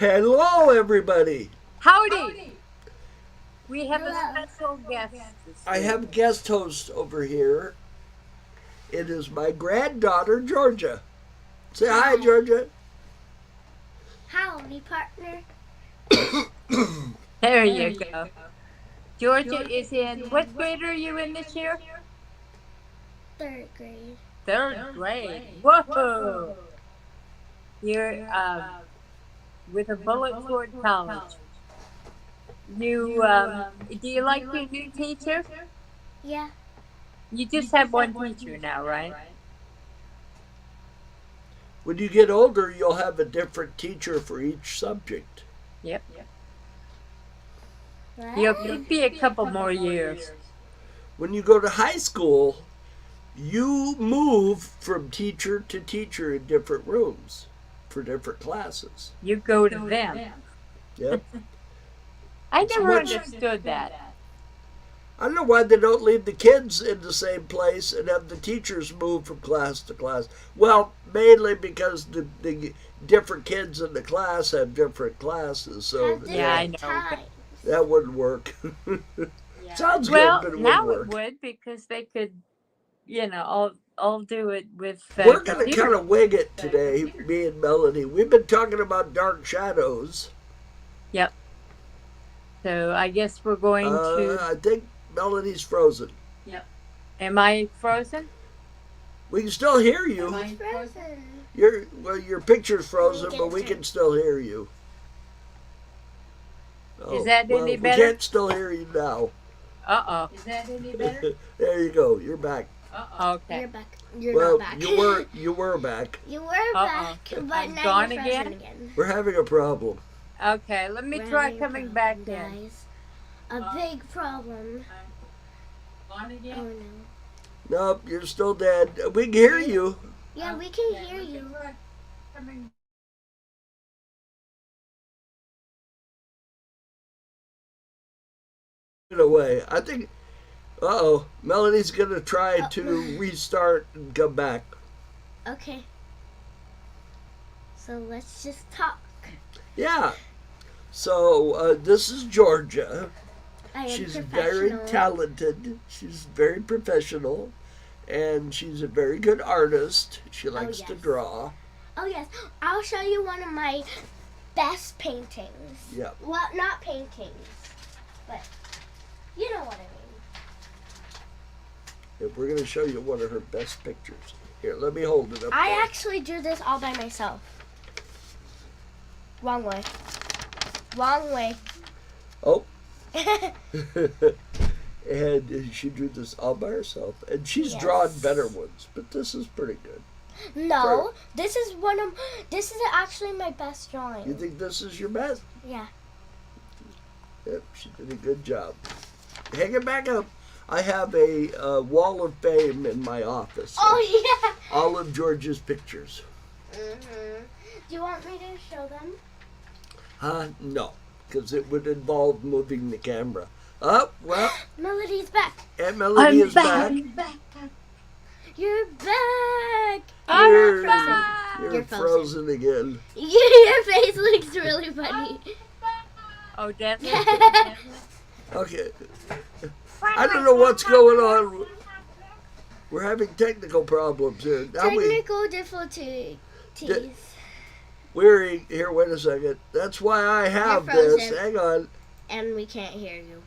Hello, everybody. Howdy! We have a special guest this I week. have a guest host over here. It is my granddaughter, Georgia. Say hi, Georgia. Howdy, partner. There you go. Georgia is in, what grade are you in this year? Third grade. Third grade. Whoa! You're with a bullet toward college. Do you like your new teacher? Yeah. You just have one teacher now, right? When you get older, you'll have a different teacher for each subject. Yep. What? You'll be a couple more years. When you go to high school, you move from teacher to teacher in different rooms for different classes. You go to them. Yep. I never much- understood that. I don't know why they don't leave the kids in the same place and have the teachers move from class to class. Well, mainly because the different kids in the class have different classes, so Have Yeah, I different know, but- times. that wouldn't work. Sounds Well, good, but it now wouldn't it work. would because they could, all do it with. We're going to computer. kind of wing it today, me and Melanie. We've been talking about dark shadows. Yep. So I guess we're going to. I think Melanie's frozen. Am I frozen? We can still hear you. Frozen. Your picture's frozen, We but can we see. can still hear you. Is that any We better? can't still hear you now. Is that any better? There you go. You're back. Okay. You're back. You're Well, not back. you were back. You were back, but I'm now gone you're frozen again? again. We're having a problem. Okay. Let me We're try having a coming problem, back in. guys. A big problem. On Oh again. no. Nope, you're still dead. We can hear you. Yeah, we can hear you. Get away. I think. Melanie's gonna try to restart and come back. Okay. So let's just talk. Yeah. So this is Georgia. I am She's very professional. talented. She's very professional, and she's a very good artist. She likes to yes. draw. Oh yes, I'll show you one of my best paintings. Yeah. Well, not paintings, but you know what I mean. If we're gonna show you one of her best pictures. Here, let me hold it up. I there. actually drew this all by myself. Wrong way. Wrong way. Oh. And she drew this all by herself, and she's Yes. drawn better ones, but this is pretty good. No, this is actually my best drawing. You think this is your best? Yeah. Yep, she did a good job. Hang it back up. I have a wall of fame in my office. Oh yeah. All of George's pictures. Mhm. Do you want me to show them? Huh? No, because it would involve moving the camera. Oh, well, Melody's back. Aunt Melody is back. You're back. You're, back. you're You're frozen again. Your face looks really funny. Oh, definitely. Okay. I don't know what's going on. We're having technical problems here. Now Technical difficulties. we're here. Wait a second. That's why I have You're frozen. this. Hang on. And we can't hear you.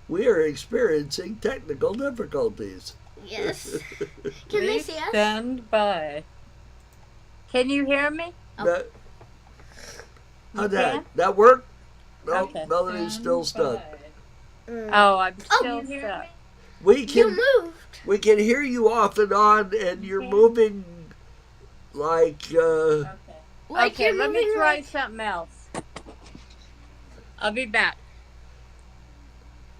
We are experiencing technical difficulties. Yes. Can they see us? Stand by. Can you hear me? That, You how'd that? can? That work? No, Okay. Melody's still stuck. Oh, I'm still you stuck. We You can moved. hear you off and on, and you're Okay. moving like Like Okay, you're let me moving try like- something else. I'll be back.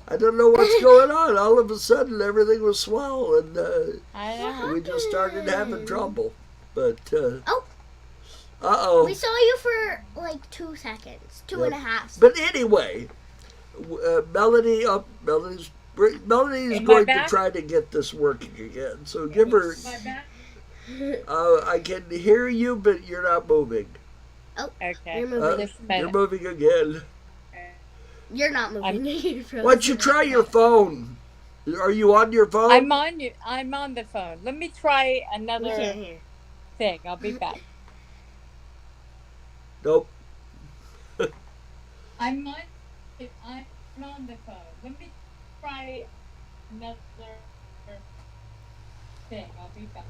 I don't know what's going on. All of a sudden, everything was swell, and I know. we just started having trouble. But Oh. uh-oh. We saw you for like 2 seconds, two Yep. and a half. But anyway, Melody, Melody's Am I going to back? try to get this working again. So give her. Am I back? I can hear you, but you're not moving. Oh, Okay. you're moving. Just a You're minute. moving again. You're not moving. You're Why don't you try your phone? Are you on your phone? I'm on the phone. Let me try We another can't hear. thing. I'll be back. Nope. I'm on the phone. Let me try another thing. I'll be back.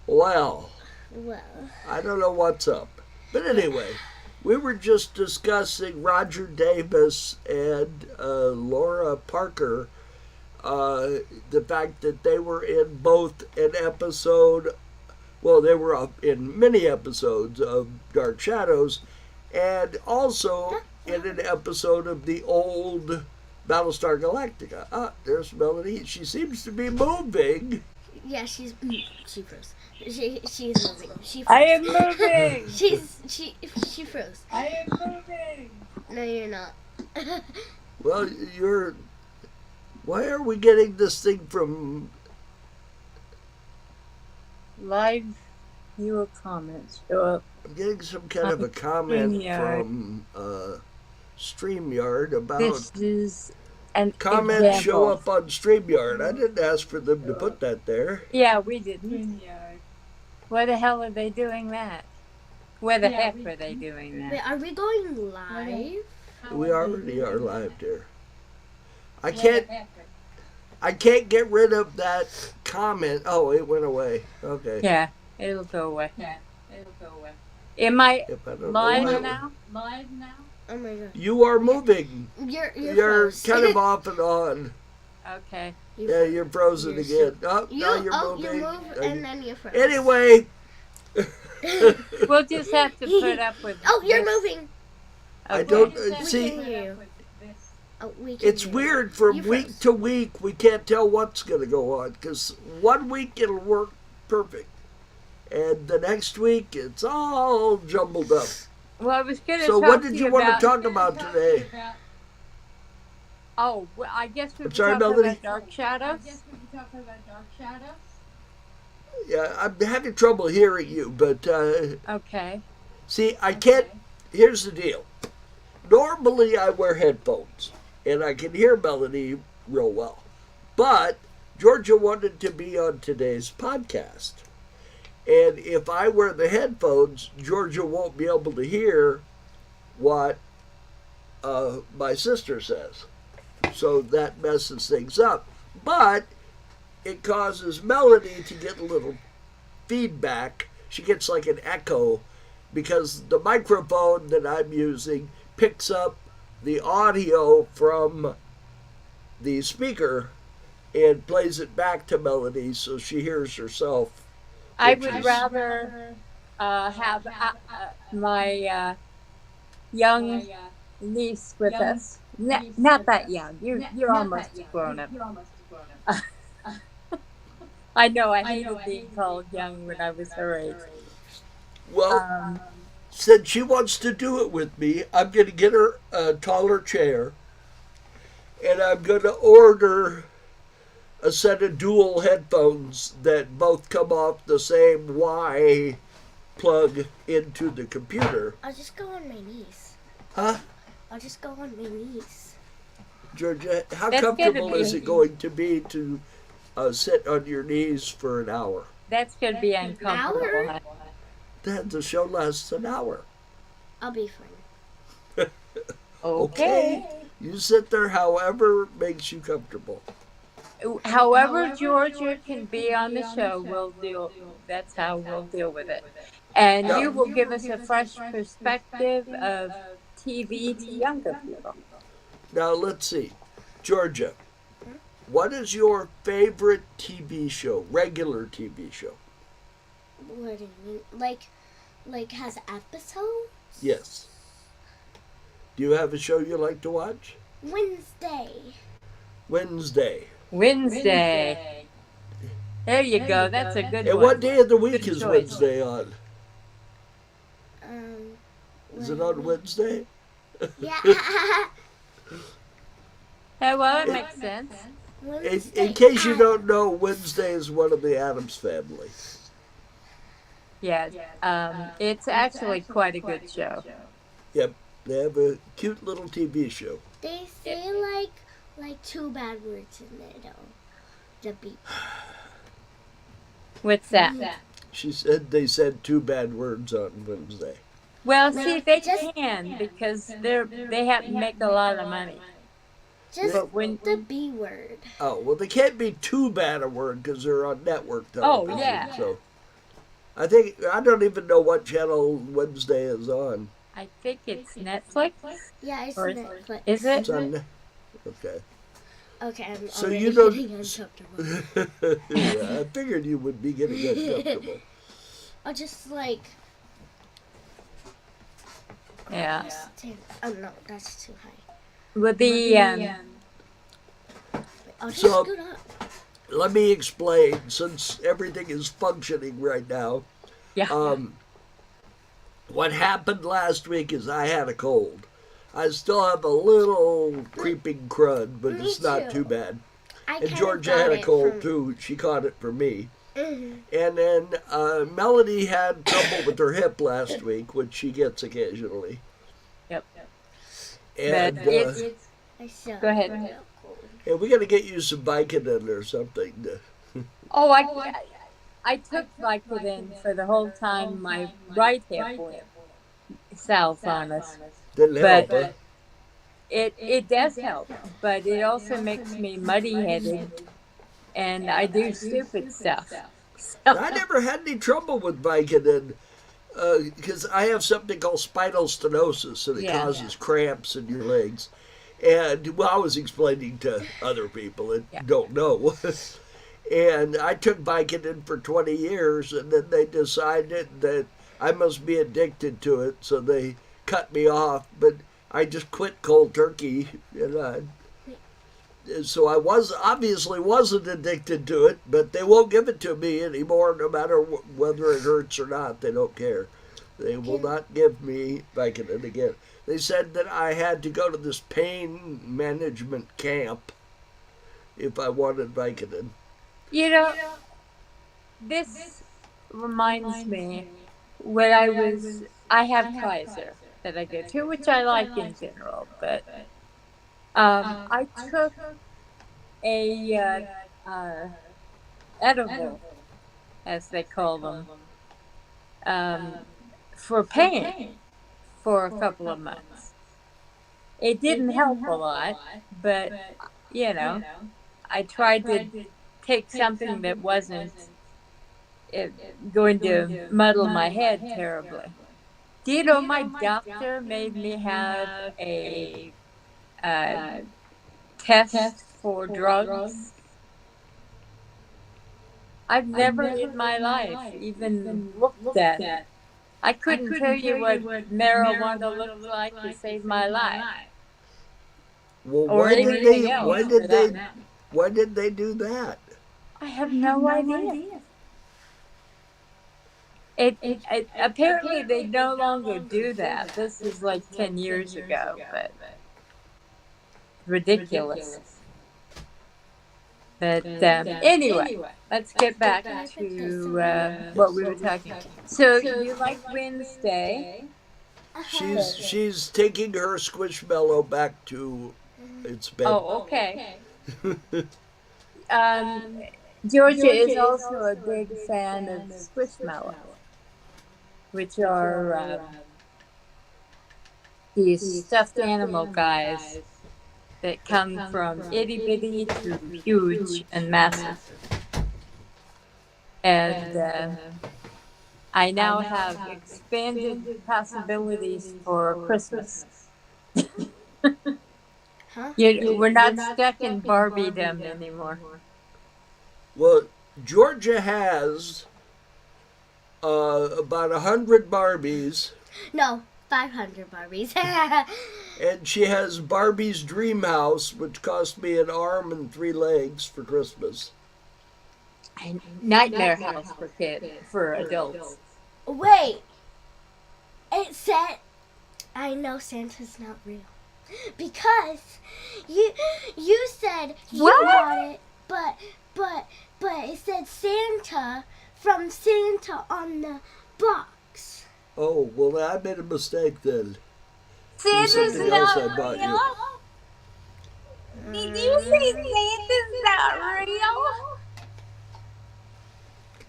Well, Well, I don't know what's up. But anyway, we were just discussing Roger Davis and Laura Parker. The fact that they were in both an episode, well, they were in many episodes of Dark Shadows, and also in an episode of the old Battlestar Galactica. Ah, there's Melody. She seems to be moving. yeah, she froze. She's moving. She froze. I am moving. She froze. I am moving. No, you're not. Well, you're. Why are we getting this thing from? Live viewer comments show up. I'm getting some kind of a comment StreamYard. from StreamYard about This is an comments example. show up on StreamYard. I didn't ask for them to put that there. Yeah, we didn't. Why the hell are they doing that? Where the heck are they doing that? Wait, are we going live? We already are live there. I can't get rid of that comment. Oh, it went away. Okay. Yeah, it'll go away. Am I If I don't know live why- now? Live now? Oh my god. You are moving. You're You're froze. kind of off and on. Okay. Yeah, you're frozen again. Oh, now you're you moving. move and then you froze. Anyway. We'll just have to put up with Oh, you're this. moving. I Okay. don't We see. can hear you. Oh, we can It's hear you. weird from You week froze. to week. We can't tell what's going to go on because one week it'll work perfect, and the next week it's all jumbled up. Well, I was going to So, talk what did to you you want about... to talk about today? Oh, well, I guess we I'm could sorry, talk Melody? about Dark Shadows. Yeah, I'm having trouble hearing you, but Okay. see, I can't. Here's the deal. Normally, I wear headphones, and I can hear Melody real well. But Georgia wanted to be on today's podcast. And if I wear the headphones, Georgia won't be able to hear what my sister says. So that messes things up. But it causes Melody to get a little feedback. She gets like an echo because the microphone that I'm using picks up the audio from the speaker and plays it back to Melody so she hears herself. I which would is- rather have my young niece with us. Not that young. You're almost grown up. I know. I hated being called young when I was her age. Well, since she wants to do it with me, I'm going to get her a taller chair and I'm going to order a set of dual headphones that both come off the same Y plug into the computer. I'll just go on my knees. Huh? I'll just go on my knees. Georgia, how That's gonna comfortable be- is it going to be to sit on your knees for an hour? That's going to be uncomfortable. hour? Huh? Then the show lasts an hour. I'll be fine. Okay. You sit there however makes you comfortable. However Georgia can be on the show, we'll deal. That's how we'll deal with it. And Yeah. you will give us a fresh perspective of TV to younger people. Now let's see. Georgia, what is your favorite TV show, regular TV show? What do you mean? Like has episodes? Yes. Do you have a show you like to watch? Wednesday. Wednesday. Wednesday. There you go. That's a good And one. what day of the week Good is choice. Wednesday on? Is it on Wednesday? Yeah. Yeah, well, it In, makes sense. Wednesday. in case you don't know, Wednesday is one of the Addams family. Yeah, it's actually quite a good show. Yep, they have a cute little TV show. They say like two bad words in there though. The beep. What's that? She said they said two bad words on Wednesday. Well, Like, see, they just- can because they have to make a lot of money. Just But when the B word. Oh, well, they can't be too bad a word because they're on network Oh, television. yeah. So I don't even know what channel Wednesday is on. I think it's Netflix. Yeah, it's Or Netflix. is it? It's on. Okay. Okay, I'm So already you don't. getting uncomfortable. Yeah, I figured you would be getting uncomfortable. I'll just like. Yeah. Oh no, that's too high. With the I'll just So- scoot up. Let me explain, since everything is functioning right now. yeah. What happened last week is I had a cold. I still have a little creeping crud, but Me it's not too. too bad. I And kinda Georgia got had a it cold from- too. She caught it from me. Mhm. And then Melody had trouble with her hip last week, which she gets occasionally. Yep. And But it's I still Go ahead. have a cold. and we got to get you some Vicodin or something. oh, I took Vicodin for the whole time my right hip went south on us. Didn't help, huh? But it does help, but it also makes me muddy headed, and I do stupid stuff. I never had any trouble with Vicodin because I have something called spinal stenosis, and it Yeah. causes cramps in your legs. And well, I was explaining to other people that Yeah. don't know. And I took Vicodin for 20 years, and then they decided that I must be addicted to it, so they cut me off. But I just quit cold turkey, and so I obviously wasn't addicted to it, but they won't give it to me anymore, no matter whether it hurts or not. They don't care. They will not give me Vicodin again. They said that I had to go to this pain management camp if I wanted Vicodin. You know, this reminds me when I have Kaiser that I go to, which I like in general, but I took a edible, as they call them, for pain for a couple of months. It didn't help a lot, but I tried to take something that wasn't going to muddle my head terribly. Do you know my doctor made me have a test for drugs? I've never in my life even looked at it. I couldn't tell you what marijuana looked like to save my life. Well, Or anything else. for that matter. why did they do that? I have no idea. It apparently they no longer do that. This is like 10 years ago, but ridiculous. But anyway, let's get back to what we were talking about. So you like Wednesday? She's taking her Squishmallow back to its bed. Oh, okay. Georgia is also a big fan of Squishmallows, which are these stuffed animal guys that come from itty bitty to huge and massive. And I now have expanded possibilities for Christmas. Huh? We're not stuck in Barbiedom anymore. Well, Georgia has about 100 Barbies, No, 500 Barbies. and she has Barbie's Dream House, which cost me an arm and 3 legs for Christmas. Nightmare House for adults. Wait. It said. I know Santa's not real. Because you said you What? got it, but it said Santa from Santa on the box. Oh, well, I made a mistake then. Santa's something else I not bought you. real. Did you say Santa's not real?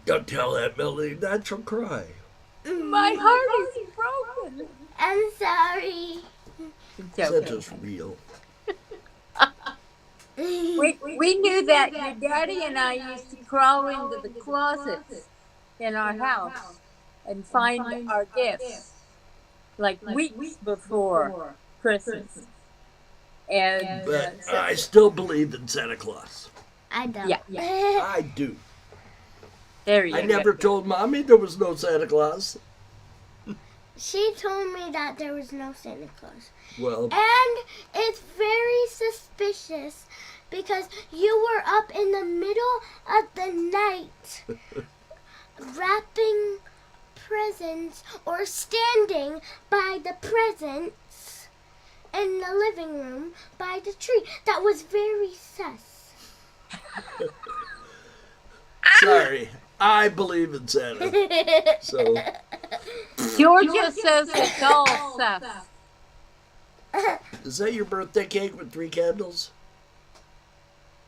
Don't tell that, Melody. That she'll cry. My heart is broken. I'm sorry. It's okay. Santa's real. We knew that your daddy and I used to crawl into the closets in our house and find our gifts like weeks before Christmas. And But I still believe in Santa Claus. I don't. Yeah. I do. There you I go. never told Mommy there was no Santa Claus. She told me that there was no Santa Claus. Well, And it's very suspicious because you were up in the middle of the night wrapping presents or standing by the presents in the living room by the tree. That was very sus. sorry. I believe in Santa. So, Georgia says it's all sus. is that your birthday cake with 3 candles?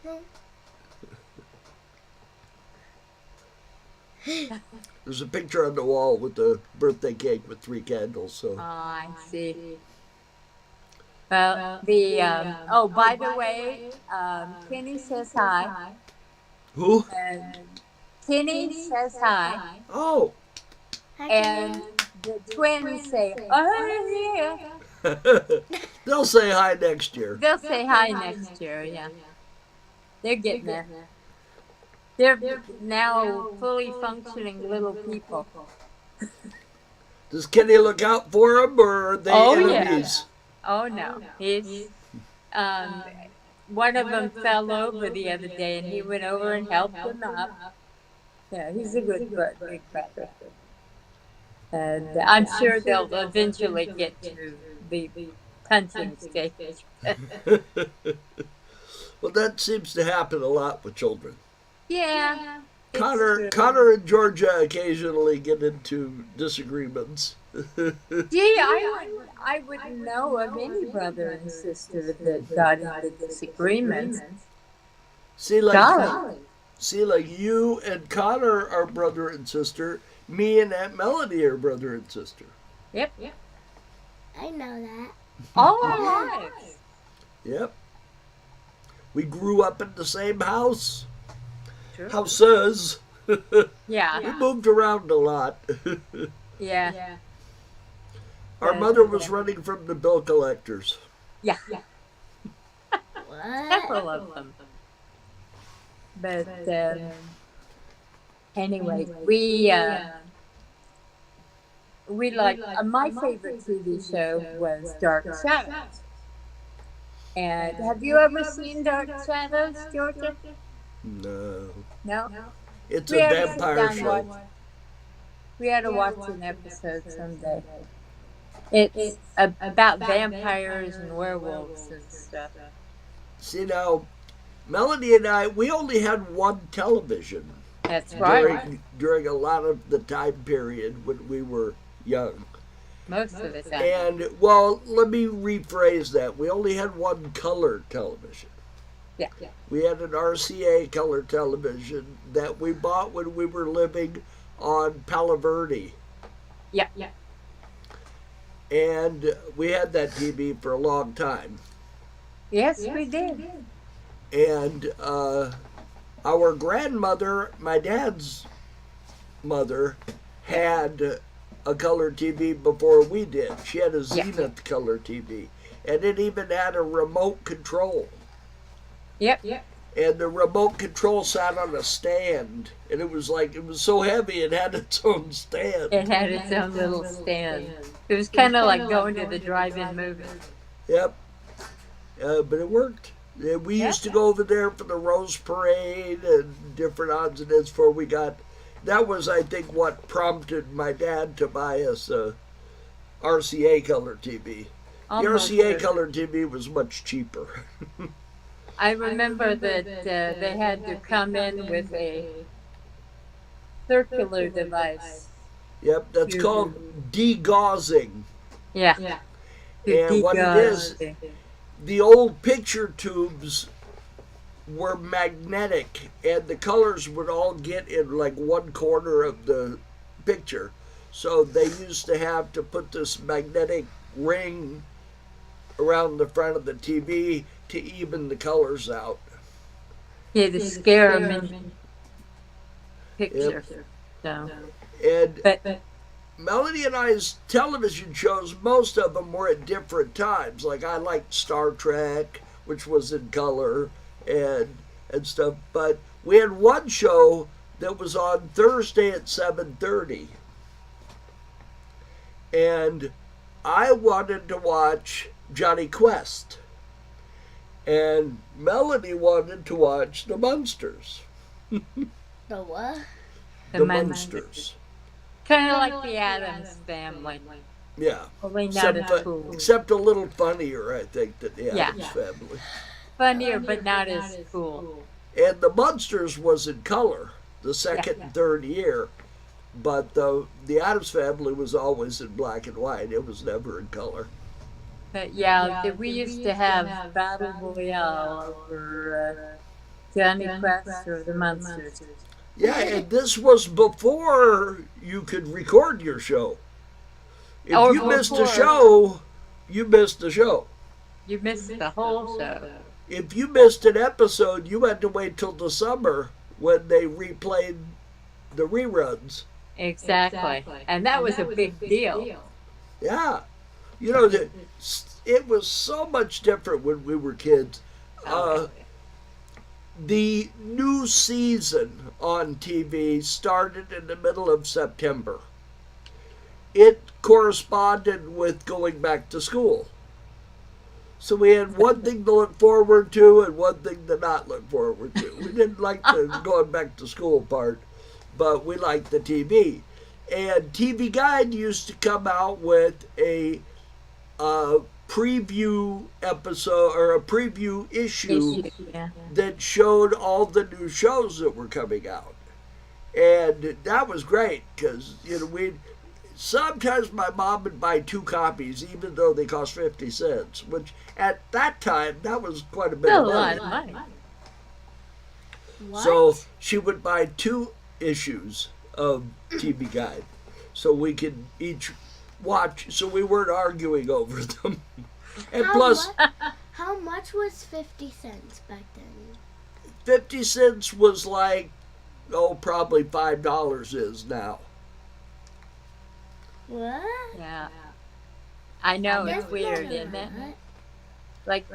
No. There's a picture on the wall with the birthday cake with 3 candles. So, Oh, I see. Well, by the way, Kenny says hi. who? And Kenny says hi. Oh, And the twins say, oh, yeah. they'll say hi next year. They'll say hi next year, yeah. They're getting there. They're now fully functioning little people. Does Kenny look out for them, or are they enemies? Oh, no. He's, one of them fell over the other day, and he went over and helped him up. Yeah, he's a good brother. And I'm sure they'll eventually get to the punching stage. Well, that seems to happen a lot with children. Yeah. it's Connor, true. Connor and Georgia occasionally get into disagreements. Gee, I wouldn't know of any brother and sister that got into disagreements. See, Golly. like you and Connor are brother and sister. Me and Aunt Melody are brother and sister. Yep. I know that. All our lives. Yep. We grew up in the same house. True. Houses. We Yeah. moved around a lot. Yeah. Our mother was running from the bill collectors. Yeah. What? Several of them. But anyway, we like my favorite TV show was Dark Shadows. And have you ever seen Dark Shadows, Georgia? No. No. It's We a had to sit vampire down and show. watch- We had to watch an episode someday. It's about vampires and werewolves and stuff. See, now, Melody and I, we only had one television That's right. during a lot of the time period when we were young. Most of the time. And, well, let me rephrase that. We only had one color television. Yeah. We had an RCA color television that we bought when we were living on Palo Verde. Yeah. And we had that TV for a long time. Yes, we did. And our grandmother, my dad's mother, had a color TV before we did. She had a Zenith color TV. And it even had a remote control. Yep. And the remote control sat on a stand. And it was so heavy it had its own stand. It had its own little stand. It was kind of like going to the drive-in movie. Yep. But it worked. We used to go over there for the Rose Parade and different odds and ends before we got. That was, I think, what prompted my dad to buy us a RCA color TV. The almost. RCA color TV was much cheaper. I remember that they had to come in with a circular device Yep, that's called to, degaussing. yeah, to And what it degauss. is, the old picture tubes were magnetic, and the colors would all get in like one corner of the picture. So they used to have to put this magnetic ring around the front of the TV to even the colors out. Yeah, to scare them in Yep. picture. So, And but Melanie and I's television shows, most of them were at different times. Like I liked Star Trek, which was in color and stuff. But we had one show that was on Thursday at 7:30, and I wanted to watch Johnny Quest, and Melanie wanted to watch the Munsters. The what? the The man, Munsters. kind of like the Addams family, Yeah. only not Except, as cool. except a little funnier, I think, than the Yeah. Addams Family. Funnier, but not as cool. And the Munsters was in color the second Yeah. and third year, but the Addams Family was always in black and white. It was never in color. But yeah, we used to have Battle Royale over Johnny Quest or the Munsters. Yeah, and this was before you could record your show. If Or you missed a before. show, you missed a show. You missed the whole show. If you missed an episode, you had to wait till the summer when they replayed the reruns. Exactly. And that was a big deal. Yeah. You know, it was so much different when we were kids. The new season on TV started in the middle of September. It corresponded with going back to school. So we had one thing to look forward to and one thing to not look forward to. We didn't like the going back to school part, but we liked the TV. And TV Guide used to come out with a preview episode or a preview issue Yeah. that showed all the new shows that were coming out. And that was great because, you know, sometimes my mom would buy 2 copies even though they cost 50 cents, which at that time that was quite a bit Still of a lot money. of money. What? So she would buy 2 issues of TV Guide so we could each watch, so we weren't arguing over them. And plus, How much was 50 cents back then? 50 cents was like, probably $5 is now. What? Yeah. I know, it's That's weird, not isn't it? right. Like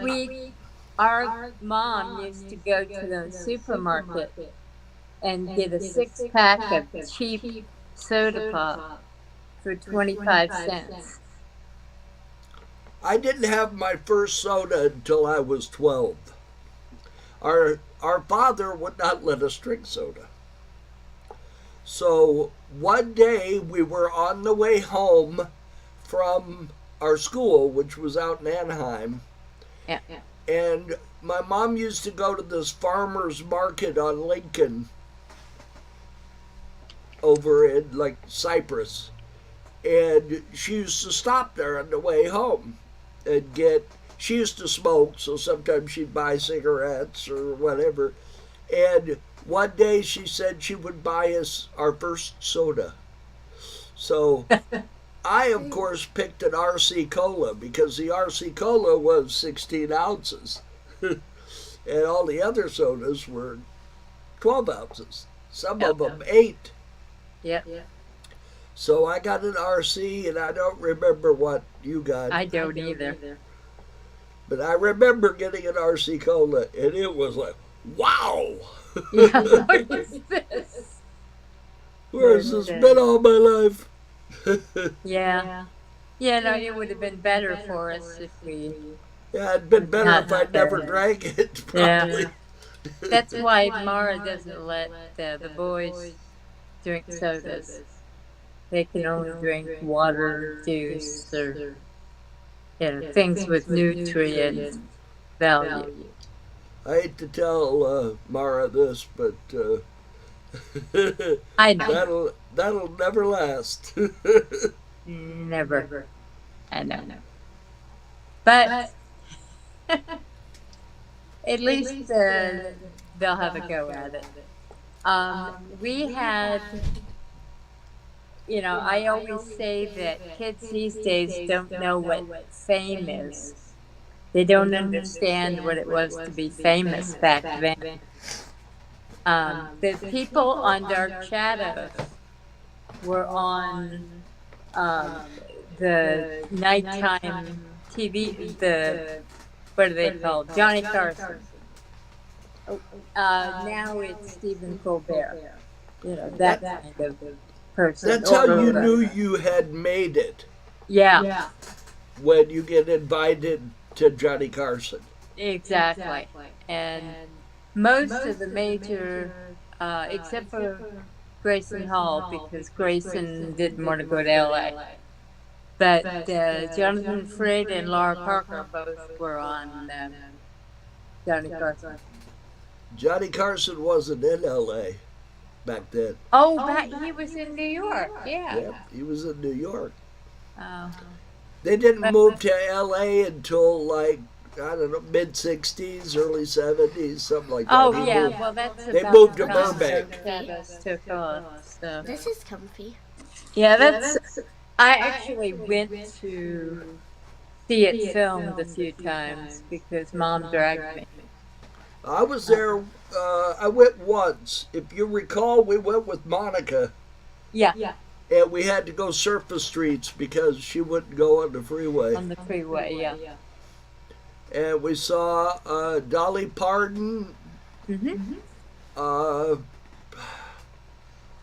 our mom used to go to the supermarket and get a 6-pack of cheap soda pop for 25 cents. I didn't have my first soda until I was 12. Our father would not let us drink soda. So one day we were on the way home from our school, which was out in Anaheim, Yeah. and my mom used to go to this farmer's market on Lincoln over in like Cyprus, and she used to stop there on the way home and she used to smoke, so sometimes she'd buy cigarettes or whatever. And one day she said she would buy us our first soda. So I, of course, picked an RC Cola because the RC Cola was 16 ounces. And all the other sodas were 12 ounces. Some of them 8. Yep. So I got an RC, and I don't remember what you got. I don't either. But I remember getting an RC Cola, and it was like, wow! Yeah, what is this? Where has this been all my life? Yeah. Yeah, no, it would have been better for us if we... Yeah, it'd been better Not if I'd never better. drank it, probably. Yeah. That's why Mara doesn't let the boys drink sodas. They can only drink water, juice, or things with nutrient value. I hate to tell Mara this, but I know. that'll never last. Never. I know. But at least they'll have a go at it. We had, I always say that kids these days don't know what fame is. They don't understand what it was to be famous back then. The people on Dark Shadows were on the nighttime TV, what are they called? Johnny Carson. Now it's Stephen Colbert. That kind of person. That's how you knew you had made it. Yeah. When you get invited to Johnny Carson. Exactly. And most of the major, except for Grayson Hall, because Grayson didn't want to go to LA. But Jonathan Frid and Laura Parker both were on Johnny Carson. Johnny Carson wasn't in L.A. back then. Oh, he was in New York. Yeah. Yep, he was in New York. Oh. They didn't move to L.A. until mid '60s, early '70s, something like that. Oh, yeah. Well, that's they about moved to the time Burbank. Shadows took off. So. This is comfy. Yeah, I actually went to see it filmed a few times because Mom dragged me. I was there. I went once. If you recall, we went with Monica. Yeah. And we had to go surface streets because she wouldn't go on the freeway. On the freeway, yeah. And we saw Dolly Parton. Mm-hmm.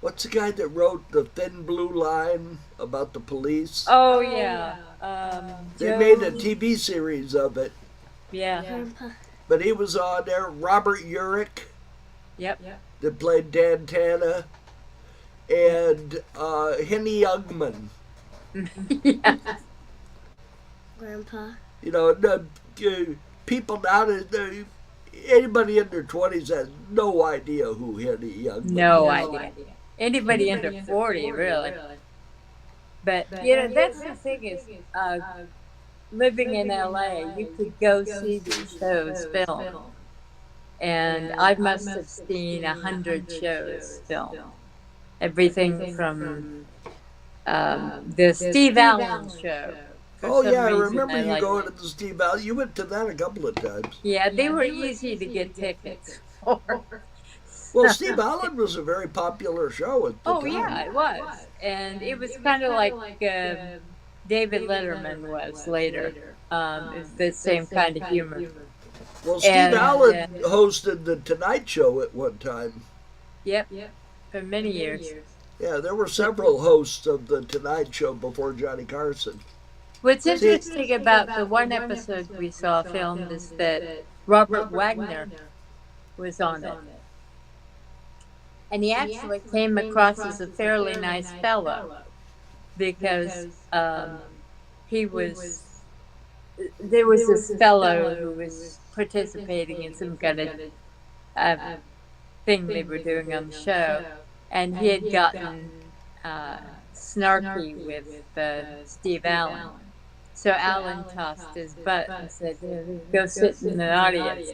What's the guy that wrote The Thin Blue Line about the police? Oh, yeah. They made a TV series of it. Yeah. Grandpa. But he was on there. Robert Urich, Yep. that played Dan Tana, and Henny Youngman. Yeah. Grandpa. People now, anybody in their 20s has no idea who Henny Youngman is. No idea. Anybody under 40, really. But, that's the thing is, living in LA, you could go see these shows filmed. And I must have seen 100 shows filmed. Everything from the Steve Allen show. Oh, yeah, I remember you going to the Steve Allen. You went to that a couple of times. Yeah, they were easy to get tickets for. Well, Steve Allen was a very popular show at the time. Oh, yeah, it was. And it was kind of like David Letterman was later. It's the same kind of humor. Well, Steve Allen hosted The Tonight Show at one time. Yep, for many years. Yeah, there were several hosts of The Tonight Show before Johnny Carson. What's interesting about the one episode we saw filmed is that Robert Wagner was on it. And he actually came across as a fairly nice fellow because there was this fellow who was participating in some kind of thing they were doing on the show, and he had gotten snarky with Steve Allen. So Allen tossed his butt and said, "Go sit in the audience."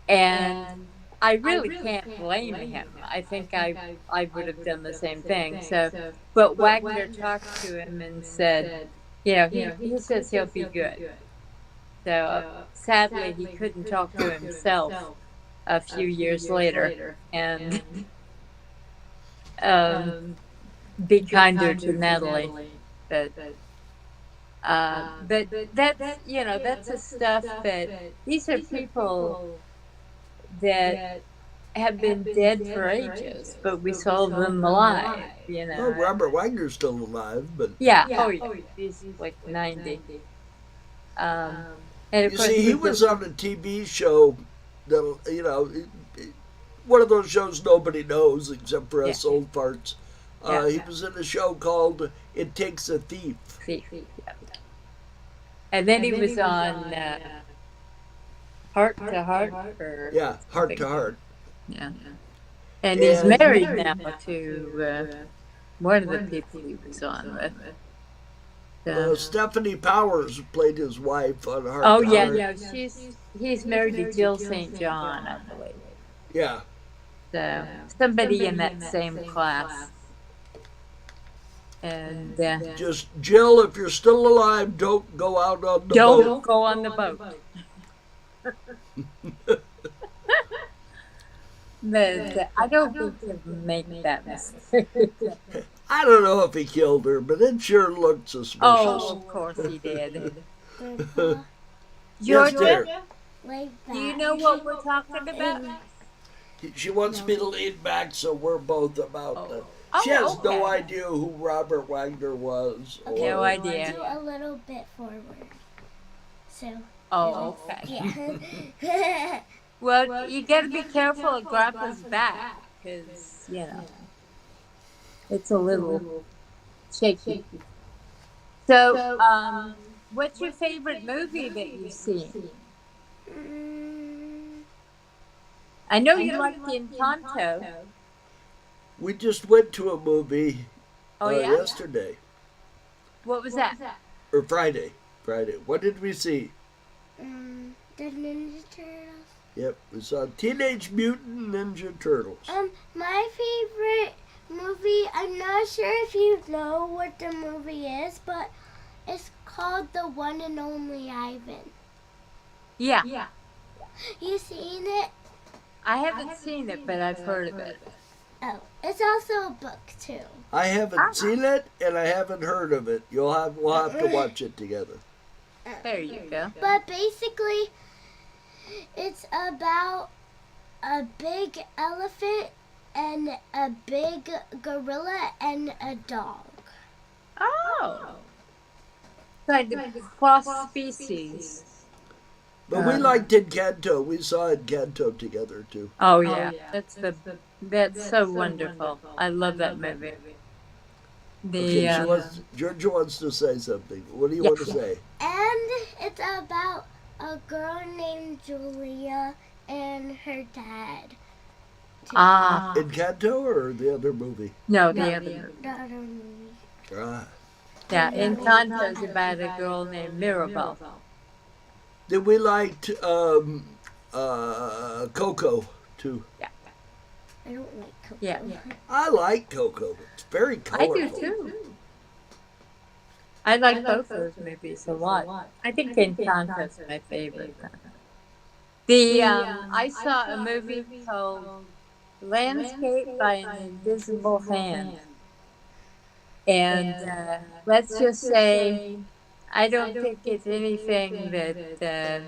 And I really can't blame him. I think I would have done the same thing. So, but Wagner talked to him and said, he says he'll be good. So sadly, he couldn't talk to himself a few years later and be kinder to Natalie. But that's that's the stuff that these are people that have been dead for ages, but we saw them alive. Well, Robert Wagner's still alive, but he's like 90. And of course, he was on a TV show that one of those shows nobody knows except for us old farts. He was in a show called "It Takes a Thief." And then he was on Heart to Heart or Yeah, Heart to something. Heart. Yeah. And he's And married now to one of the people he was on with. Stephanie Powers played his wife on Heart Oh to yeah, Heart. no, he's married to Jill St. John, I believe. Yeah. So somebody in that same class. And Just, Jill, if you're still alive, don't go out on the don't boat. go on the boat. I don't think he'll make that mistake. I don't know if he killed her, but it sure looked suspicious. Oh, of course he did. Grandpa, Yes, dear. Georgia, lay do you back. know what we're talking about? She wants me to lean back so we're both about the. Oh, She has no okay. idea who Robert Wagner was. Okay, No or, idea. do a little bit forward. So, Oh, okay. yeah. Well, you got to be careful of Grandpa's back because, it's a little shaky. So, what's your favorite movie that you've seen? Mm, I know you liked Encanto. We just went to a movie Oh, yeah? yesterday. What was that? Or Friday. Friday. What did we see? the Ninja Turtles. Yep, we saw Teenage Mutant Ninja Turtles. My favorite movie, I'm not sure if you know what the movie is, but it's called The One and Only Ivan. Yeah. You seen it? I haven't seen it, but I've heard of it. Oh, it's also a book too. I haven't seen it and I haven't heard of it. We'll have to watch it together. There you go. But basically, it's about a big elephant and a big gorilla and a dog. Oh. Like the cross species. But we liked Encanto. We saw Encanto together too. Oh yeah, that's so wonderful. I love that movie. Okay, Georgia wants to say something. What do you want to say? And it's about a girl named Julia and her dad. Encanto or the other movie? No, the other movie. The other movie. Ah. Yeah, Encanto is about a girl named Mirabel. Then we liked Coco too. I don't like Coco. Yeah. I like Coco. It's very I colorful. do too. I like both those movies a lot. I think Encanto is my favorite. I saw a movie called Landscape by an Invisible Hand. And let's just say, I don't think it's anything that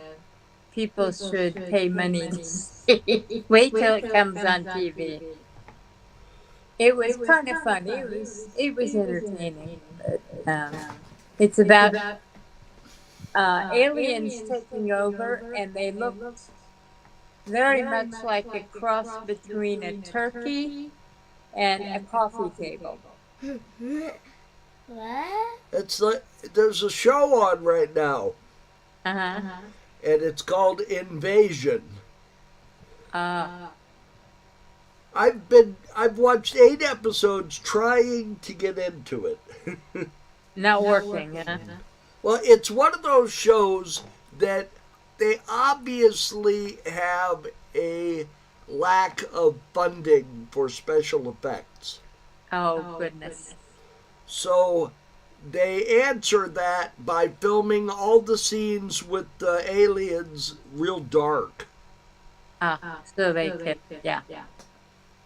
people should pay money to see. Wait till it comes on TV. It was kind of fun. It was entertaining. But, it's about aliens taking over, and they looked very much like a cross between a turkey and a coffee table. What? It's like there's a show on right now, Uh-huh. and it's called Invasion. I've watched 8 episodes trying to get into it. Not working, huh? Well, it's one of those shows that they obviously have a lack of funding for special effects. Oh, goodness. So they answer that by filming all the scenes with the aliens real dark. So they could, yeah.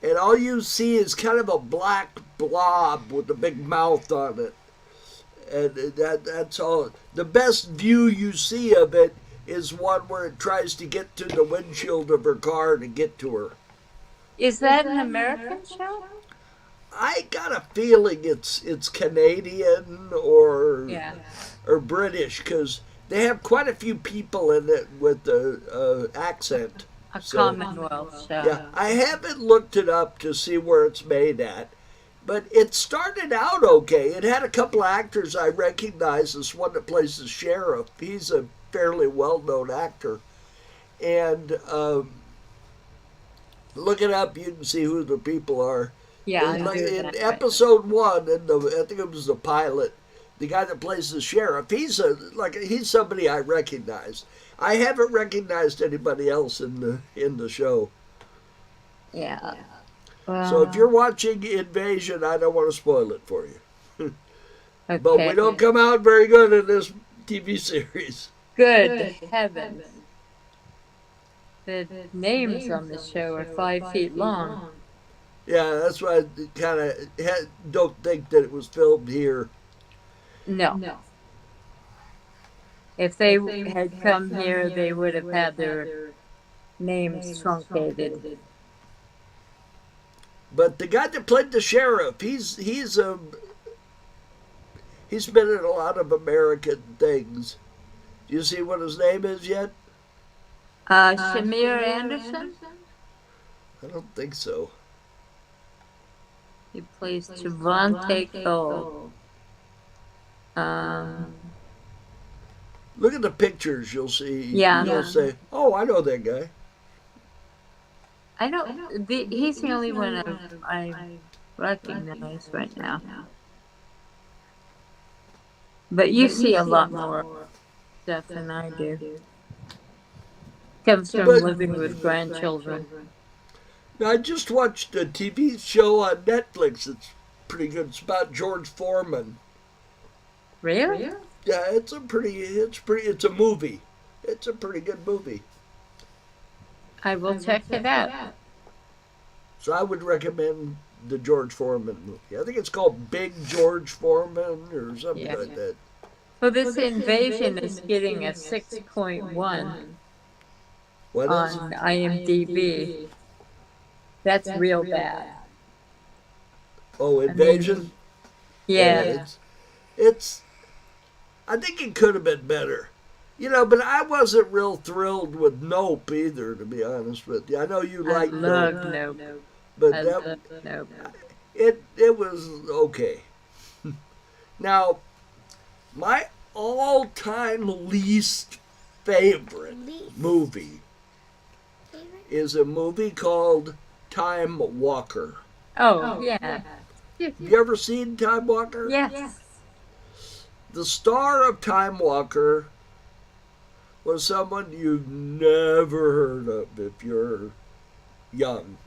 And all you see is kind of a black blob with a big mouth on it. And that's all. The best view you see of it is one where it tries to get to the windshield of her car to get to her. Is that an American show? I got a feeling it's Canadian or British because they have quite a few people in it with the accent. A Commonwealth show. Yeah, I haven't looked it up to see where it's made at, But it started out okay. It had a couple of actors I recognize. This one that plays the sheriff. He's a fairly well-known actor. And look it up. You can see who the people are. Yeah, In episode 1, I think it was the pilot, the guy that plays the sheriff, he's somebody I recognize. I haven't recognized anybody else in the show. Yeah. So if you're watching Invasion, I don't want to spoil it for you. Okay. But we don't come out very good in this TV series. Good heavens. The names on the show are 5 feet long. Yeah, that's why I kind of don't think that it was filmed here. No. If they had come here, they would have had their names truncated. But the guy that played the sheriff, he's been in a lot of American things. Do you see what his name is yet? Shamir Anderson? I don't think so. He plays Javante Cole. Look at the pictures, you'll see. Yeah. You'll say, oh, I know that guy. I don't. He's the only one I recognize right now. But you see a lot more stuff than I do. Comes from living with grandchildren. Now, I just watched a TV show on Netflix. It's pretty good. It's about George Foreman. Really? Yeah, it's a movie. It's a pretty good movie. I will check it out. So I would recommend the George Foreman movie. I think it's called Big George Foreman or something like that. Well, this Invasion is getting a 6.1 on IMDb. That's real bad. Oh, Invasion? Yeah. It's I think it could have been better. But I wasn't real thrilled with Nope either, to be honest with you. I know you like Nope. But Nope. it was okay. Now, my all-time least favorite movie is a movie called Time Walker. Oh, yeah. Have you ever seen Time Walker? Yes. The star of Time Walker was someone you've never heard of if you're young.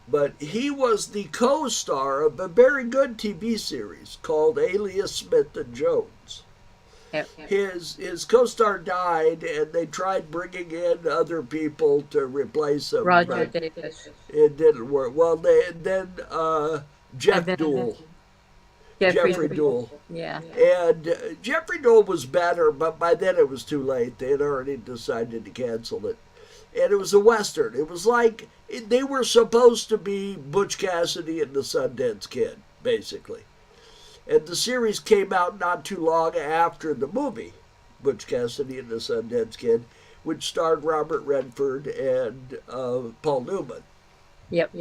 But he was the co-star of a very good TV series called Alias Smith and Jones. Yep. His co-star died, and they tried bringing in other people to replace him. Roger Davis. It didn't work. Well, then Jeffrey Dewey. Yeah. And Jeffrey Dewey was better, but by then it was too late. They had already decided to cancel it. And it was a Western. It was like they were supposed to be Butch Cassidy and the Sundance Kid, basically. And the series came out not too long after the movie, Butch Cassidy and the Sundance Kid, which starred Robert Redford and Paul Newman. Yep.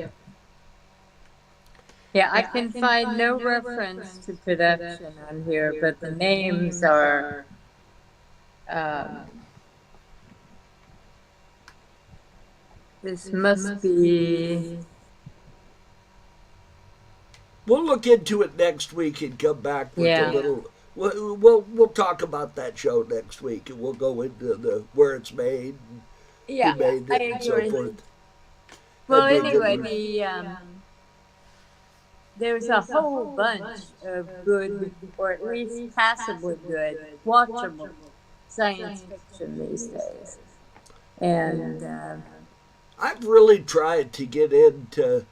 Yeah, I can find no reference to production on here, but the names are this must be. We'll look into it next week and come back with a little. We'll talk about that show next week, and we'll go into where it's made, who made it, and so forth. Well, anyway, there's a whole bunch of good, or at least passably good, watchable science fiction these days, and I've really tried to get into.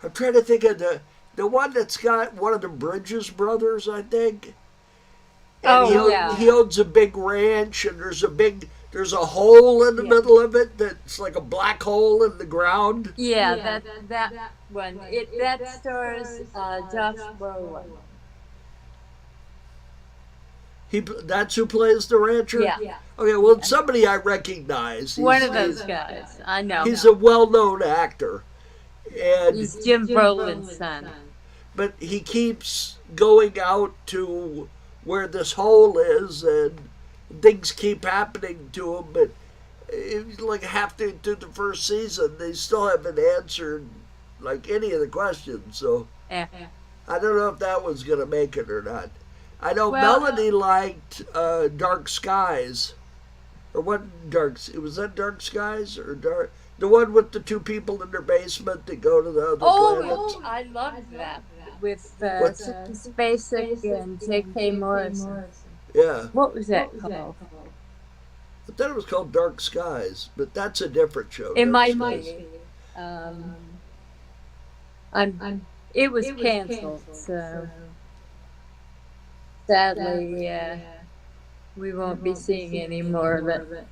I'm trying to think of the one that's got one of the Bridges brothers, I think. And he owns a big ranch, and there's a hole in the middle of it that's like a black hole in the ground. Yeah, that one. That stars Josh Brolin. That's who plays the rancher? Yeah. Okay, well, it's somebody I recognize. One of those guys. I know. He's a well-known actor. and He's Jim Brolin's son. but he keeps going out to where this hole is, and things keep happening to him. But it was like halfway through the first season, they still haven't answered like any of the questions. So Yeah. I don't know if that one's gonna make it or not. I know Well, Melanie liked Dark Skies, or what Dark? Was that Dark Skies or Dark? The one with the two people in their basement that go to the other planets. Oh, I loved that with What's- Spacek and J.K. Morrison. Yeah, What was that called? I thought it was called Dark Skies, but that's a different show. It Dark might Skies. be. It was canceled, so sadly, we won't be seeing any more of it.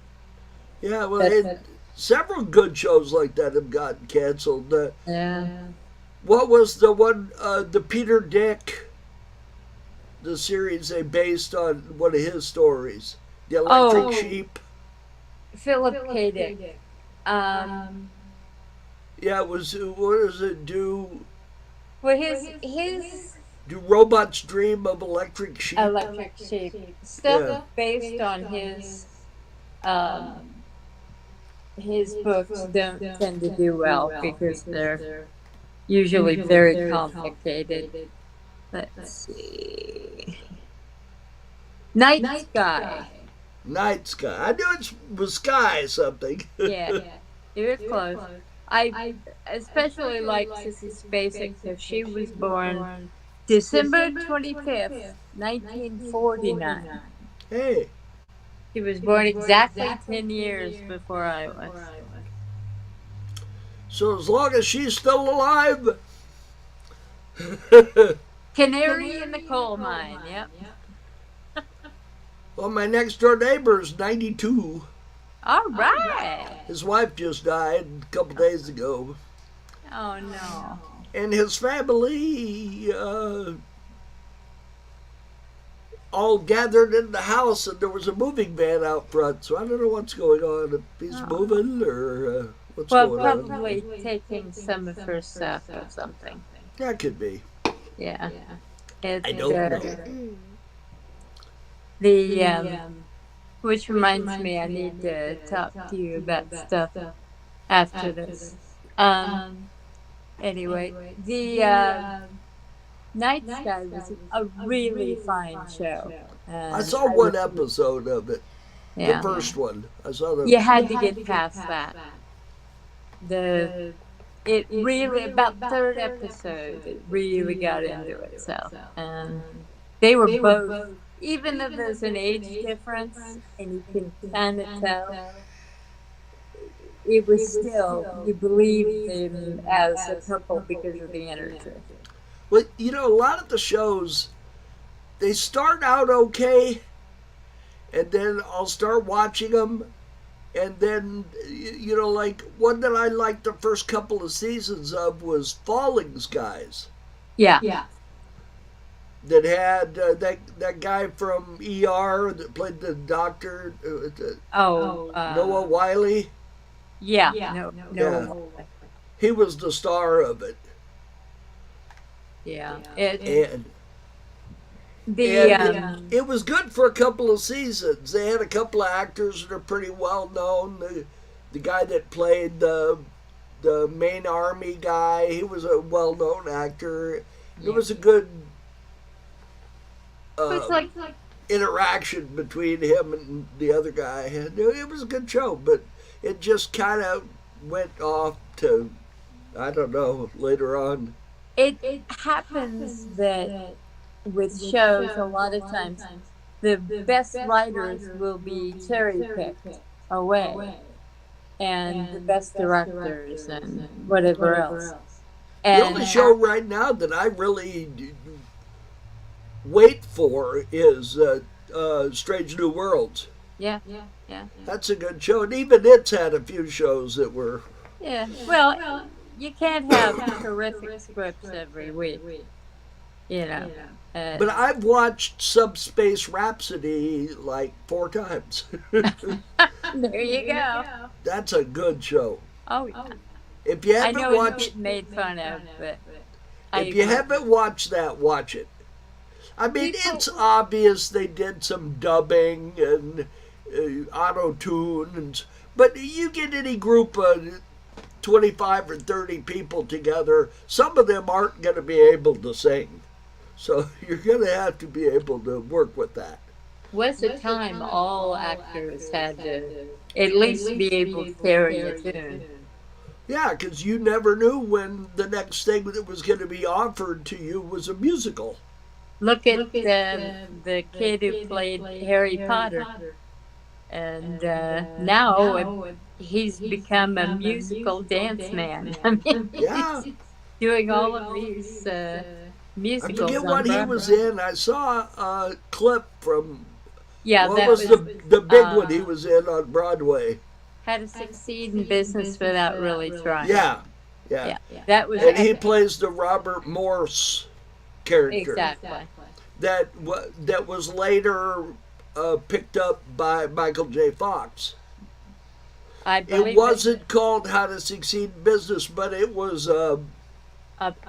Yeah, well, several good shows like that have gotten canceled. Yeah. What was the one, the Peter Dick, the series they based on one of his stories? The Electric Sheep. Philip K. Dick. Yeah, it was, what does it do? Well, his Do robots dream of electric sheep? Electric Sheep stuff Yeah. based on his books don't tend to do well because they're usually very complicated. Let's see. Night Sky. Night Sky. I knew it was Sky something. Yeah, you're close. I especially like Sissy Spacek because she was born December 25th, 1949. Hey, She was born exactly 10 years before I was. so as long as she's still alive. Canary in the coal mine, yep. Well, my next door neighbor is 92. All right. His wife just died a couple days ago. Oh, no. And his family all gathered in the house, and there was a moving van out front. So I don't know what's going on. If he's moving or what's Well, going on. probably taking some of her stuff or something. That could be. Yeah. It's, I don't know. Which reminds me, I need to talk to you about stuff after this. Anyway, the Night Sky was a really fine show. I saw one episode of it. Yeah. The first one. I saw the. You had to get past that. It really, about third episode, it really got into itself. And they were both, even though there's an age difference, and you can kind of tell, it was still, you believed them as a couple because of the energy. Well, you know, a lot of the shows, they start out okay, and then I'll start watching them, and then, you know, like one that I liked the first couple of seasons of was Falling Skies. Yeah. That had that guy from ER that played the doctor, Noah Wiley. Yeah. Yeah. No. He was the star of it. Yeah. And it was good for a couple of seasons. They had a couple of actors that are pretty well known. The guy that played the main army guy, he was a well known actor. It was a good interaction between him and the other guy. It was a good show, but it just kind of went off to, I don't know, later on. It happens that with shows, a lot of times, the best writers will be cherry picked away, and the best directors and whatever else. The only show right now that I really wait for is Strange New Worlds. Yeah. That's a good show, and even it's had a few shows that were. Yeah. Well, you can't have terrific scripts every week, you know. But I've watched Subspace Rhapsody like 4 times. There you go. That's a good show. Oh, yeah. If you I haven't know it's watched, getting made fun of, but I if you agree. haven't watched that, watch it. I mean, People, it's obvious they did some dubbing and auto tune, but you get any group of 25 or 30 people together, some of them aren't going to be able to sing. So you're going to have to be able to work with that. was a time all actors had to at least be able to carry a tune. Yeah, because you never knew when the next thing that was going to be offered to you was a musical. Look at the kid who played Harry Potter, and now he's become a musical dance man. I mean, Yeah, he's doing all of these I musicals forget on what he Broadway. was in. I saw a clip from Yeah, what that was was the big one he was in on Broadway. how to succeed in business without really trying. Yeah, yeah, Yeah, that was and he plays the Robert Morse character exactly. that was later picked up by Michael J. Fox. I It believe wasn't called How to Succeed in Business, but it was a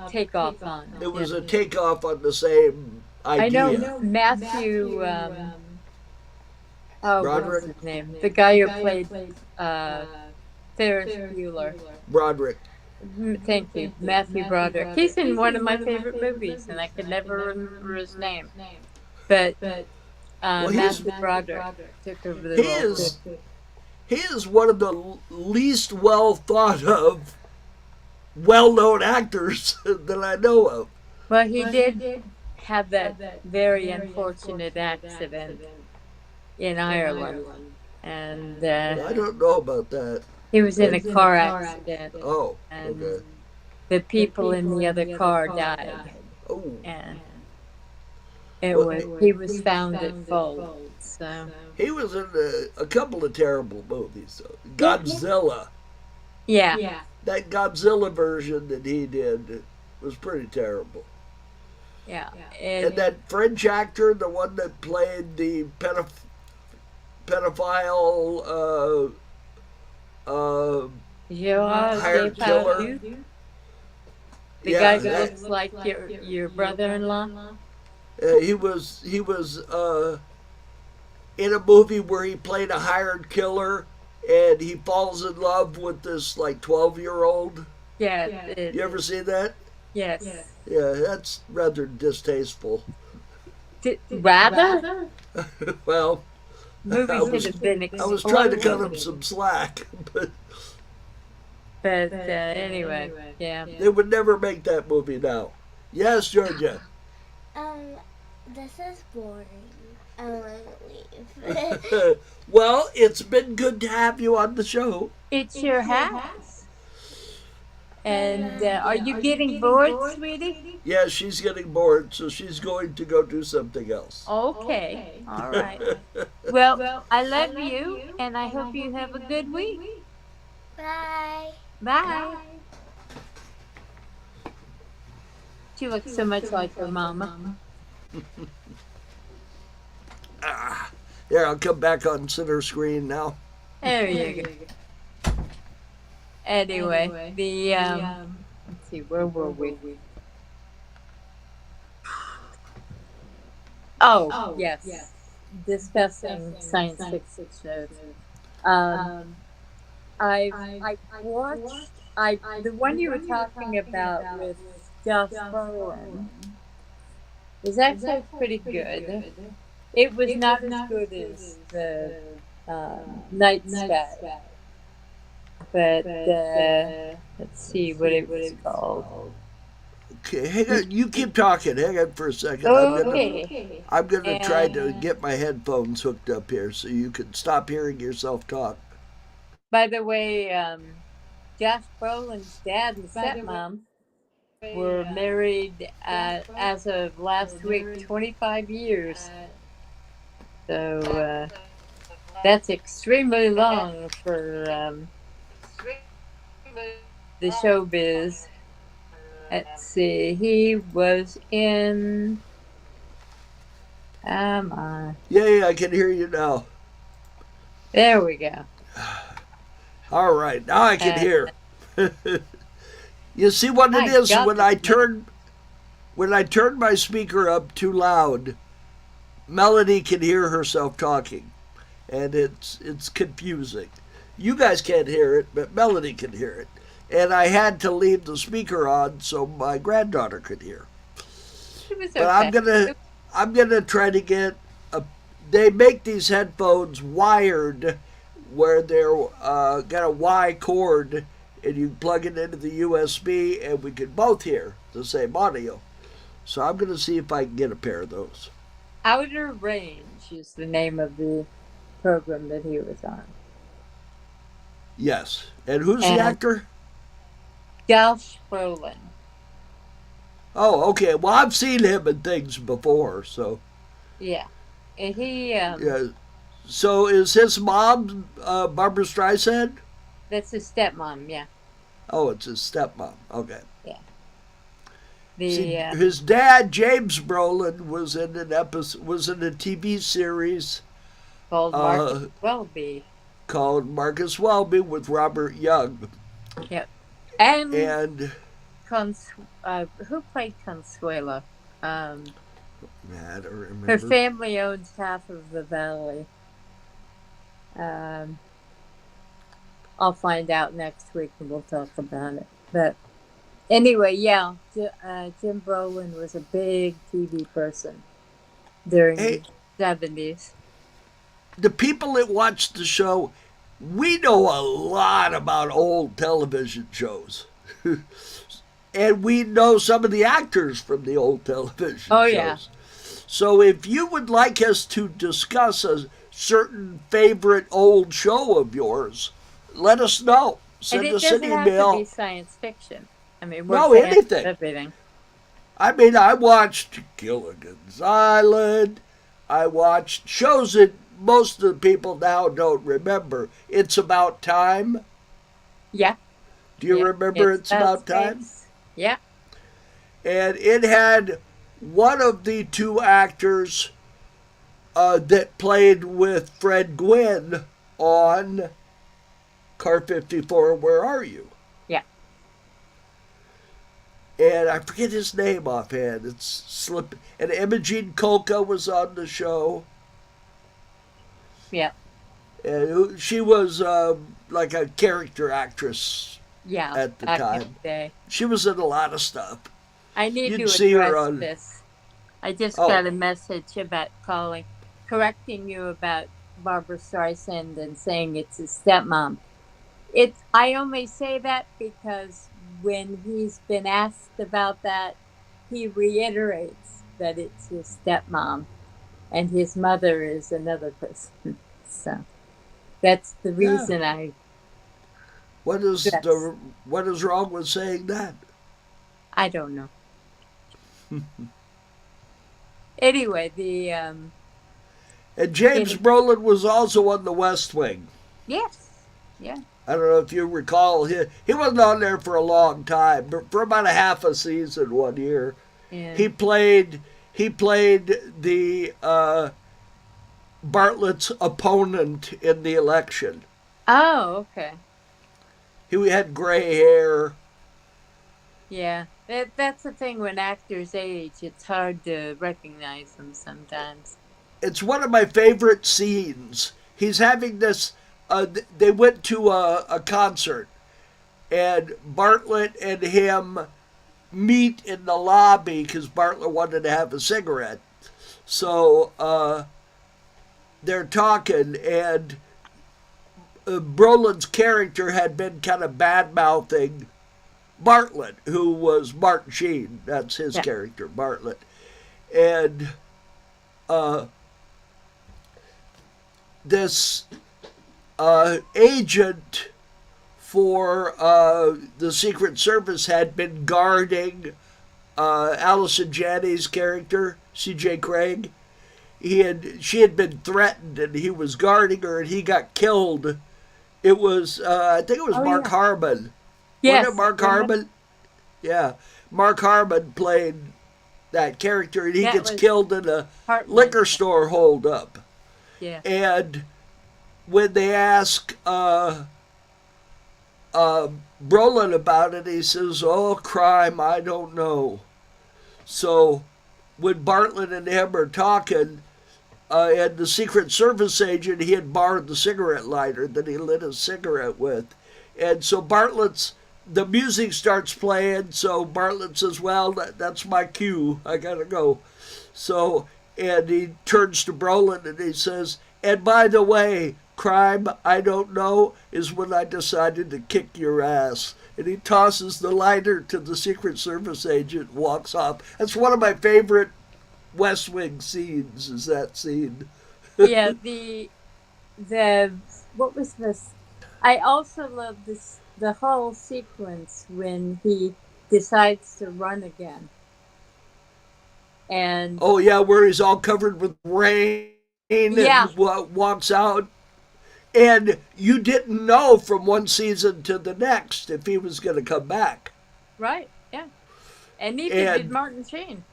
takeoff on. a takeoff on the same I know idea. Matthew. Oh, what was Broderick, his name? The guy who played uh, Ferris Bueller. Broderick. Thank you, Matthew Broderick. He's in one of my favorite movies, and I can never remember his name. But Well, Matthew Broderick took over the he role. is he is one of the least well thought of, well known actors that I know of. Well, he did have that very unfortunate accident in Ireland, and I don't know about that. he was in a car accident, Oh, and okay. the people in the other car died, Oh, and well, he was found at fault. So he was in a couple of terrible movies. yeah, Godzilla, yeah, that Godzilla version that he did was pretty terrible. yeah. And that French actor, the one that played the pedophile Gerard hired killer. Depardieu, the Yeah, guy who that, looks like your brother-in-law. he was in a movie where he played a hired killer, and he falls in love with this like 12-year-old. Yeah, You ever see that? yes. Yeah, that's rather distasteful. Rather, Well, I movies was should have been I was trying to cut him exploded. some slack, but But anyway, yeah. they would never make that movie now. Yes, Georgia. This is boring. I want to leave. Well, it's been good to have you on the show. It sure has. And are you getting bored, sweetie? Yeah, she's getting bored, so she's going to go do something else. Okay. All right. Well, I love you, and I hope you have a good week. Bye. Bye. She looks so much like her mama. Here, I'll come back on center screen now. There you go. Anyway, the let's see, where were we? Oh, yes. Discussing science fiction shows. I watched the one you were talking about with Josh Brolin is actually pretty good. It was not as good as the Night Sky, but let's see what it was called. Okay, hang on. You keep talking. Hang on for a second. Okay. I'm gonna try to get my headphones hooked up here so you can stop hearing yourself talk. By the way, Josh Brolin's dad and stepmom were married as of last week 25 years. So that's extremely long for the showbiz. Let's see, he was in. Come on. Yeah, I can hear you now. There we go. All right, now I can hear. You see what it My is God, when I turn my speaker up too loud, Melody can hear herself talking, and it's confusing. You guys can't hear it, but Melody can hear it. And I had to leave the speaker on so my granddaughter could hear. it was But okay. I'm gonna try to get a. They make these headphones wired, where they're got a Y cord, and you plug it into the USB, and we can both hear the same audio. So I'm gonna see if I can get a pair of those. Outer Range is the name of the program that he was on. Yes. And who's the And actor? Josh Brolin. Oh, okay. Well, I've seen him in things before, so Yeah. And he, yeah. So is his mom Barbara Streisand? that's his stepmom, yeah. Oh, it's his stepmom. Okay. Yeah. See, The, his dad, James Brolin, was in a TV series called Marcus Welby. called Marcus Welby with Robert Young, Yep. And and who played Consuelo? I don't Her remember. family owns half of the valley. Um, I'll find out next week and we'll talk about it. But anyway, yeah, Jim Brolin was a big TV person during Hey, the 70s. the people that watch the show, we know a lot about old television shows. And we know some of the actors from the old television Oh, shows. yeah. So if you would like us to discuss a certain favorite old show of yours, let us know. And Send it us an doesn't have to be email. science fiction. I mean, we're No, fans anything. of everything. I mean, I watched Gilligan's Island. I watched shows that most of the people now don't remember. It's About Time. Yeah. Do you Yeah. remember It's About Time? space. Yeah. And it had one of the two actors that played with Fred Gwynn on Car 54, Where Are You? Yeah. And I forget his name offhand. It's slip. And Imogene Coca was on the show. Yeah. And she was like a character actress Yeah. at the Back in time. the day. She was in a lot of stuff. I need You'd to see her address on- this. I just Oh. got a message about correcting you about Barbara Streisand and saying it's his stepmom. I only say that because when he's been asked about that, he reiterates that it's his stepmom, and his mother is another person. So that's the reason What is Yes. what is wrong with saying that? I don't know. Anyway, And James Brolin was also on The West Wing. yes, yeah. I don't know if you recall. He wasn't on there for a long time, but for about a half a season one year. Yeah. He played the Bartlett's opponent in the election. Oh, okay. He had gray hair. Yeah, that's the thing when actors age. It's hard to recognize them sometimes. It's one of my favorite scenes. He's having this. They went to a concert, and Bartlett and him meet in the lobby because Bartlett wanted to have a cigarette. So they're talking, and Brolin's character had been kind of bad mouthing Bartlett, who was Martin Sheen. That's his character, Bartlett. And this agent for the Secret Service had been guarding Allison Janney's character, C.J. Craig. She had been threatened, and he was guarding her, and he got killed. It was I think it was Mark Harmon. Yes, Wasn't it Mark Harmon? Yeah, Mark Harmon played that character, and he That gets was killed in a Hartman. liquor store holdup. Yeah. And when they ask Brolin about it. He says, "Oh, crime, I don't know." So when Bartlett and him are talking, and the Secret Service agent, he had borrowed the cigarette lighter that he lit a cigarette with. And so the music starts playing, so Bartlett says, "Well, that's my cue. I gotta go." So, and he turns to Brolin and he says, "And by the way, crime, I don't know, is when I decided to kick your ass." And he tosses the lighter to the Secret Service agent and walks off. That's one of my favorite West Wing scenes, is that scene. Yeah, the what was this? I also love the whole sequence when he decides to run again. And Oh, yeah, where he's all covered with rain yeah, and walks out. And you didn't know from one season to the next if he was going to come back. right, yeah. And neither did And Martin Sheen.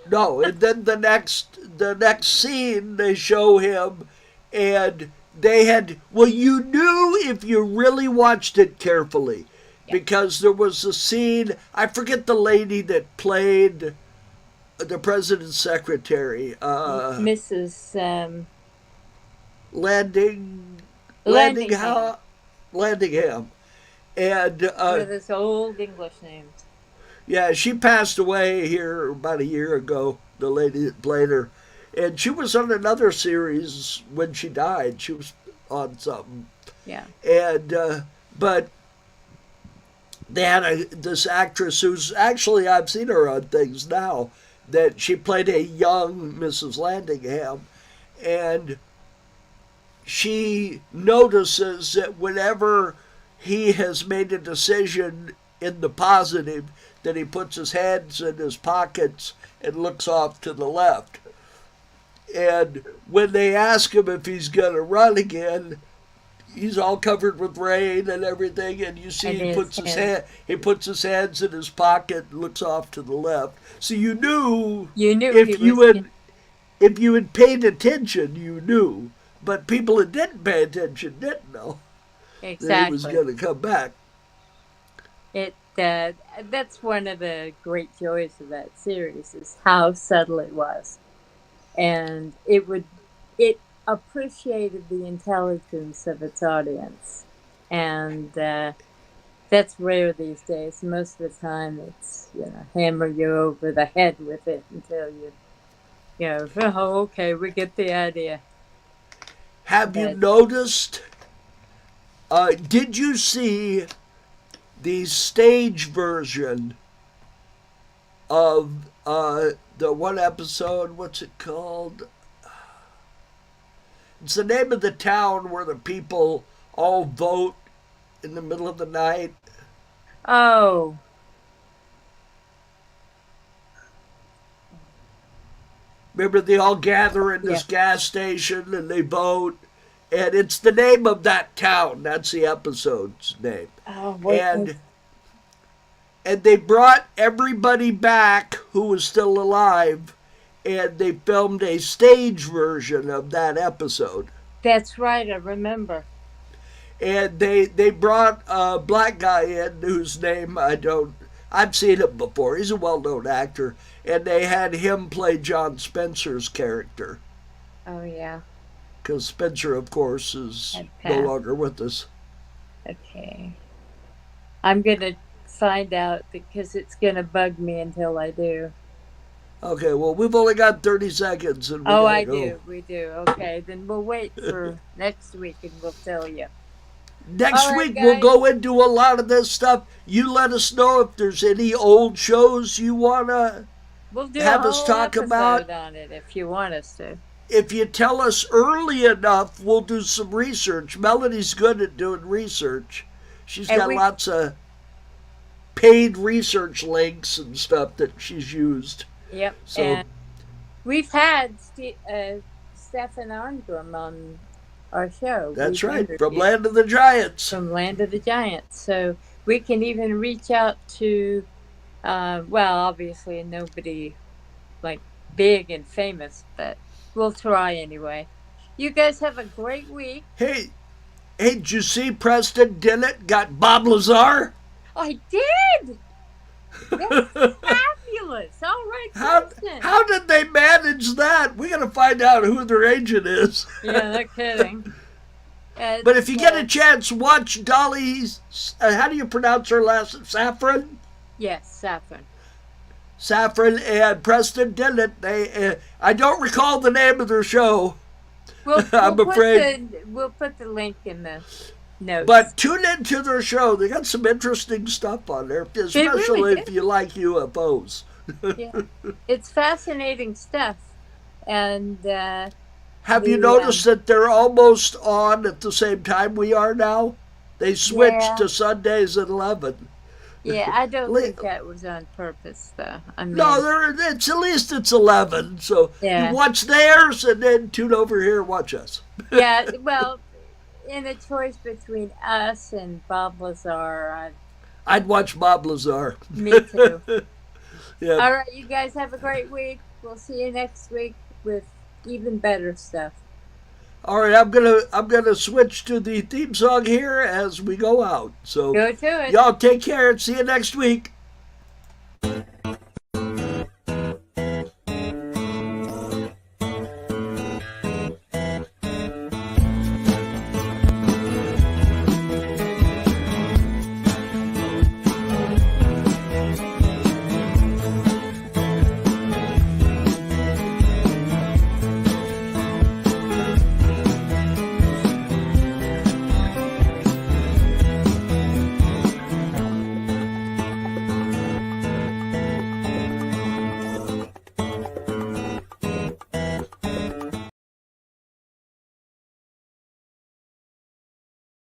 no, and then the next scene they show him, and they had, well, you knew if you really watched it carefully, Yeah. because there was a scene, I forget the lady that played the president's secretary, Mrs. Landing Landingham, Landingham, and with his old English names. yeah, she passed away here about a year ago, the lady that played her. And she was on another series when she died. She was on something. Yeah. And, but they had this actress who's actually, I've seen her on things now, that she played a young Mrs. Landingham. And she notices that whenever he has made a decision in the positive, that he puts his hands in his pockets and looks off to the left. And when they ask him if he's going to run again, he's all covered with rain and everything, and you see And he puts his hands in his pocket and looks off to the left. So you knew You knew if he you was if you had paid attention, you knew. But people that didn't pay attention didn't know that he was exactly. going to come back. That's one of the great joys of that series is how subtle it was, and it appreciated the intelligence of its audience, and that's rare these days. Most of the time, it's hammer you over the head with it until oh, okay, we get the idea. Have you But noticed? Did you see the stage version of the one episode? What's it called? It's the name of the town where the people all vote in the middle of the night. oh, Remember, they all gather in yeah, this gas station and they vote. And it's the name of that town. That's the episode's name. oh, And they brought everybody back who was still alive, and they filmed a stage version of that episode. that's right. I remember. And they brought a black guy in whose name I've seen him before. He's a well-known actor. And they had him play John Spencer's character. Oh yeah. Because Spencer, of course, is Had no passed. longer with us. Okay. I'm gonna find out because it's gonna bug me until I do. Okay, well, we've only got 30 seconds and we Oh, gotta I go. do. We do. Okay, then we'll wait for next week and we'll tell you. Next All right, week, we'll guys. go into a lot of this stuff. You let us know if there's any old shows you want to We'll do a have us whole talk episode about. on it if you want us to. If you tell us early enough, we'll do some research. Melody's good at doing research. She's And got we lots of paid research links and stuff that she's used. Yep. So And we've had Stefan Arngrim on our show. that's We've right, from interviewed Land of the Giants. from Land of the Giants. So we can even reach out to, well, obviously nobody like big and famous, but we'll try anyway. You guys have a great week. Hey, Hey, did you see Preston Dillett got Bob Lazar? I did. That's fabulous. All right, How, Preston. how did they manage that? We got to find out who their agent is. Yeah, no kidding. But if you get a chance, watch Dolly's. How do you pronounce her last name? Saffron? Yes, Saffron. Saffron and Preston Dillett. I don't recall the name of their show. I'm afraid. We'll put the link in the notes. But tune into their show. They got some interesting stuff on there, especially really if you like UFOs. Yeah. It's fascinating stuff. And have you noticed that they're almost on at the same time we are now? They switched to Sundays at 11. Yeah, I don't think that was on purpose, though. I mean, no, it's at least it's 11. So you watch theirs and then tune over here and watch us. Yeah, well, in a choice between us and Bob Lazar, I'd watch Bob Lazar. Me too. Yeah. All right, you guys have a great week. We'll see you next week with even better stuff. All right, I'm gonna switch to the theme song here as we go out. So go to it. Y'all take care and see you next week.